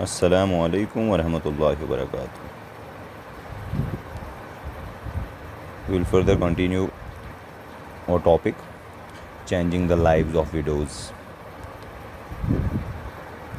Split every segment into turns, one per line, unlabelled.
अस्सलामु अलैकुम वरहमतुल्लाहि वबरकातुहू। We will further continue our topic, changing the lives of widows.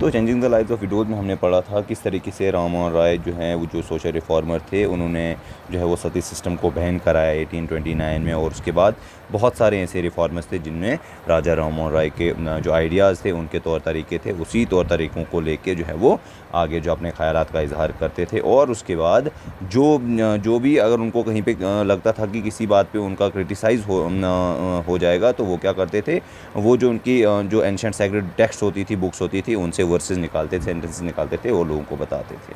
तो changing the lives of widows में हमने पढ़ा था किस तरीके से राम मोहन राय जो हैं वो जो सोशल रिफॉर्मर थे, उन्होंने जो है वो सती सिस्टम को बैन कराया 1829 में। और उसके बाद बहुत सारे ऐसे रिफॉर्मर्स थे जिनमें राजा राम मोहन राय के जो आइडियाज़ थे, उनके तौर तरीके थे, उसी तौर तरीक़ों को लेके जो है वो आगे जो अपने ख़यालात का इजहार करते थे। और उसके बाद जो भी अगर उनको कहीं पे लगता था कि किसी बात पे उनका क्रिटिसाइज़ हो जाएगा, तो वो क्या करते थे, वो जो उनकी जो एंशिएंट सैक्रेड टेक्स्ट होती थी, बुक्स होती थी, उनसे वर्सेस निकालते थे, सेंटेंसेस निकालते थे और लोगों को बताते थे।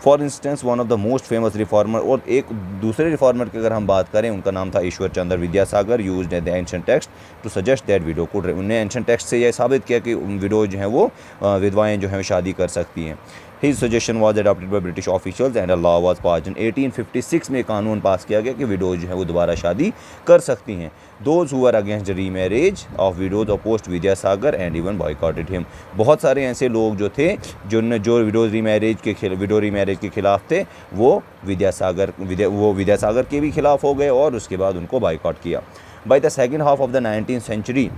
For instance one of the most famous reformer, और एक दूसरे रिफॉर्मर की अगर हम बात करें, उनका नाम था Ishwar Chandra Vidyasagar, used the ancient text to suggest that widow could, उन्हें एंशिएंट टेक्स्ट से यह साबित किया कि विडो जो हैं वो विधवाएं जो हैं शादी कर सकती हैं। His suggestion was adopted by British officials and a law was passed in 1856 में कानून पास किया गया कि विडोज जो है वो दोबारा शादी कर सकती हैं। Those who were against the remarriage of widows opposed Vidyasagar and even boycotted him। बहुत सारे ऐसे लोग जो थे जो विडो रीमैरिज के खिलाफ थे, वो विद्यासागर के भी खिलाफ हो गए और उसके बाद उनको बाइकआउट किया। By the second half of the 19th century,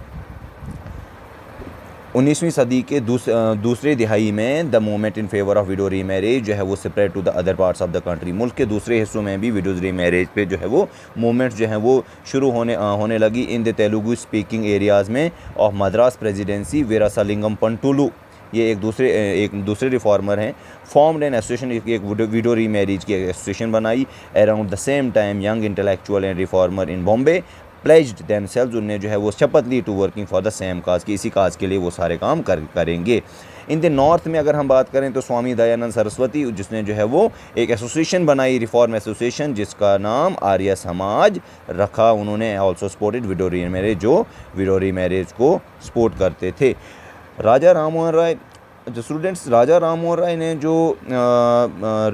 19वीं सदी के दूसरे दिहाई में the movement in favour of widow remarriage जो है वो spread to the other parts of the country. मुल्क के दूसरे हिस्सों में भी विडोज रीमैरिज पे जो है वो मूवमेंट जो है वो शुरू होने लगी। In the Telugu speaking areas में ऑफ मद्रास प्रेसिडेंसी, वीरासालिंगम पंटुलू, ये एक दूसरे रिफॉर्मर हैं, फॉर्म्ड एन एसोसिएशन, एक विडो रीमैरिज की एसोसिएशन बनाई। Around the same time young intellectual and reformer in Bombay pledged themselves, उन्हें जो है वो शपथ ली to working for the same cause, कि इसी काज के लिए वो सारे काम करेंगे। इन द नॉर्थ में अगर हम बात करें तो स्वामी दयानंद सरस्वती, जिसने जो है वो एक एसोसिएशन बनाई, रिफॉर्म एसोसिएशन, जिसका नाम आर्य समाज रखा। उन्होंने ऑल्सो सपोर्टेड विडो रीमैरिज, जो विडो रीमैरिज को सपोर्ट करते थे। राजा राम मोहन राय, जो स्टूडेंट्स, राजा राम मोहन राय ने जो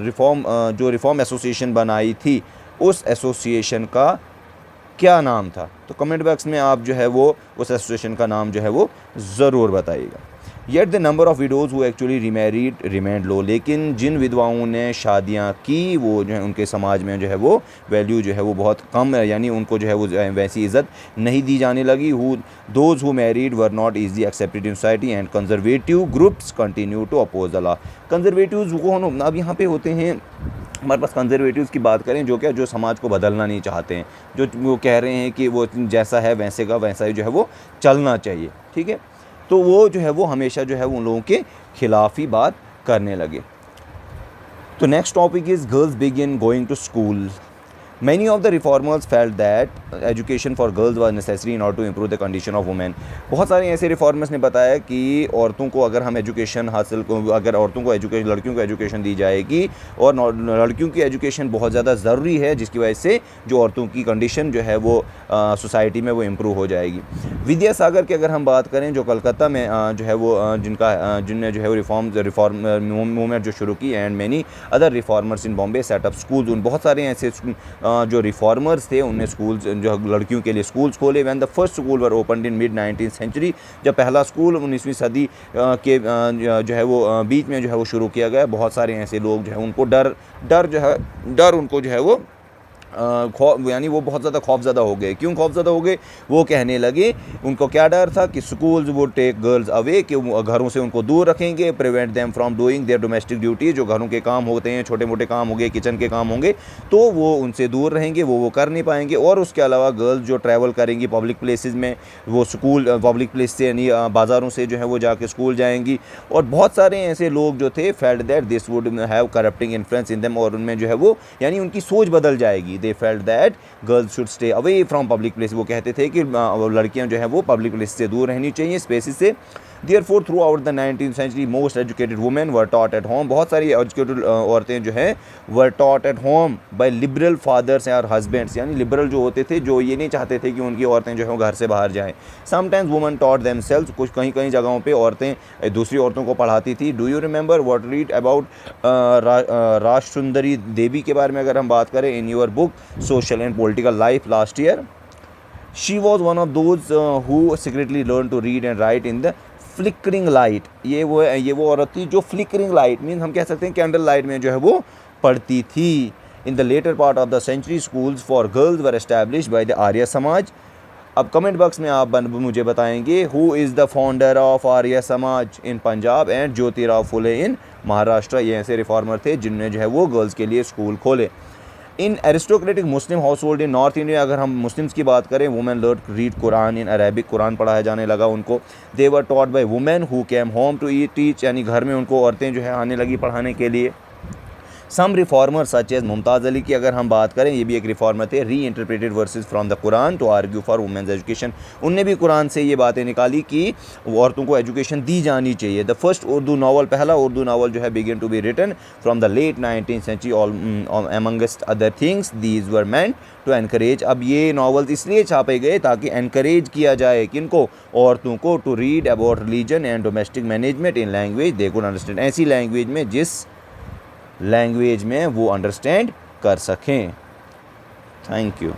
रिफॉर्म एसोसिएशन बनाई थी, उस एसोसिएशन का क्या नाम था? तो कमेंट बॉक्स में आप जो है वो उस एसोसिएशन का नाम जो है वो ज़रूर बताइएगा। Yet the number of widows who actually remarried remained low, लेकिन जिन विधवाओं ने शादियां की, वो जो है उनके समाज में जो है वो वैल्यू जो है वो बहुत कम है, यानी उनको जो है वो वैसी इज़्ज़त नहीं दी जाने लगी। Those who married were not easy accepted in society and conservative groups continue to oppose the law. Conservatives कौन अब यहाँ पे होते हैं? हमारे पास कंजर्वेटिव्स की बात करें, जो समाज को बदलना नहीं चाहते हैं, जो वो कह रहे हैं कि वो जैसा है वैसे का वैसा ही जो है वो चलना चाहिए, ठीक है। तो वो जो है वो हमेशा जो है उन लोगों के खिलाफ ही बात करने लगे। तो next topic is girls begin going to school. Many of the reformers felt that education for girls was necessary in order to improve the condition of women। बहुत सारे ऐसे रिफॉर्मर्स ने बताया कि औरतों को अगर हम अगर औरतों को लड़कियों को एजुकेशन दी जाएगी, और लड़कियों की एजुकेशन बहुत ज़्यादा ज़रूरी है, जिसकी वजह से जो औरतों की कंडीशन जो है वो सोसाइटी में वो इम्प्रूव हो जाएगी। विद्यासागर की अगर हम बात करें, जो कलकत्ता में जो है वो जिनने जो है वो रिफॉर्म मूवमेंट जो शुरू की, and many other reformers in Bombay setup schools, उन बहुत सारे ऐसे जो रिफॉर्मर्स थे उनने स्कूल्स जो लड़कियों के लिए स्कूल्स खोले। When the first school were opened in mid 19th century, जब पहला स्कूल 19वीं सदी के जो है वो बीच में जो है वो शुरू किया गया, बहुत सारे ऐसे लोग जो है उनको डर उनको जो है वो यानी वो बहुत ज़्यादा खौफज़दा हो गए। क्यों खौफज़दा हो गए? वो कहने लगे, उनको क्या डर था कि स्कूल्स वो टेक गर्ल्स अवे, कि घरों से उनको दूर रखेंगे, prevent them from doing there domestic duty, जो घरों के काम होते हैं, छोटे मोटे काम हो गए, किचन के काम होंगे, तो वो उनसे दूर रहेंगे, वो कर नहीं पाएंगे। और उसके अलावा गर्ल्स जो ट्रैवल करेंगी पब्लिक प्लेसेस में, वो स्कूल पब्लिक प्लेस से यानी बाज़ारों से जो है वो जाके स्कूल जाएंगी। और बहुत सारे ऐसे लोग जो थे felt that this would have corrupting influence in them, और उनमें जो है वो यानी उनकी सोच बदल जाएगी। They felt that girls should stay away from public place, वो कहते थे कि लड़कियां जो है वो पब्लिक प्लेस से दूर रहनी चाहिए, स्पेसेस से। Therefore, throughout the 19th century, most educated women were taught at home। बहुत सारी एजुकेटेड औरतें जो हैं were taught at home by liberal fathers और husbands, यानी लिबरल जो होते थे, जो ये नहीं चाहते थे कि उनकी औरतें जो है घर से बाहर जाएं। Sometimes women taught themselves, कुछ कहीं जगहों पे औरतें दूसरी औरतों को पढ़ाती थी। Do you remember what read about राज सुंदरी देवी के बारे में अगर हम बात करें in your book Social and Political Life last year? She was one of those who secretly learned to read and write in the flickering light, ये वो औरत थी जो फ्लिकरिंग लाइट मीन हम कह सकते हैं कैंडल लाइट में जो है वो पढ़ती थी। In the latter part of the century schools for girls were established by the Arya Samaj. अब कमेंट बॉक्स में आप मुझे बताएंगे who is the founder of Arya Samaj in Punjab and Jyotirao Phule in Maharashtra. ये ऐसे रिफॉर्मर थे जिनने जो है वो गर्ल्स के लिए स्कूल खोले। In aristocratic Muslim household in North India, अगर हम मुस्लिम्स की बात करें, women learn read Quran in Arabic, कुरान पढ़ाया जाने लगा उनको। They were taught by women who came home to eat teach, यानी घर में उनको औरतें जो है आने लगी पढ़ाने के लिए। Some reformer such as Mumtaz Ali की अगर हम बात करें, ये भी एक रिफॉर्मर थे। Reinterpreted verses from the Quran to argue for women's education, उनने भी कुरान से ये बातें निकाली कि औरतों को एजुकेशन दी जानी चाहिए। द फर्स्ट उर्दू नावल, पहला उर्दू नावल जो है begin to be written from the late 19th century amongst other things these were meant to encourage. अब ये नावल्स इसलिए छापे गए ताकि एनकरेज किया जाए किनको, औरतों को, to read about religion and domestic management in language they could understand, ऐसी लैंग्वेज में जिस लैंग्वेज में वो अंडरस्टैंड कर सकें। Thank you.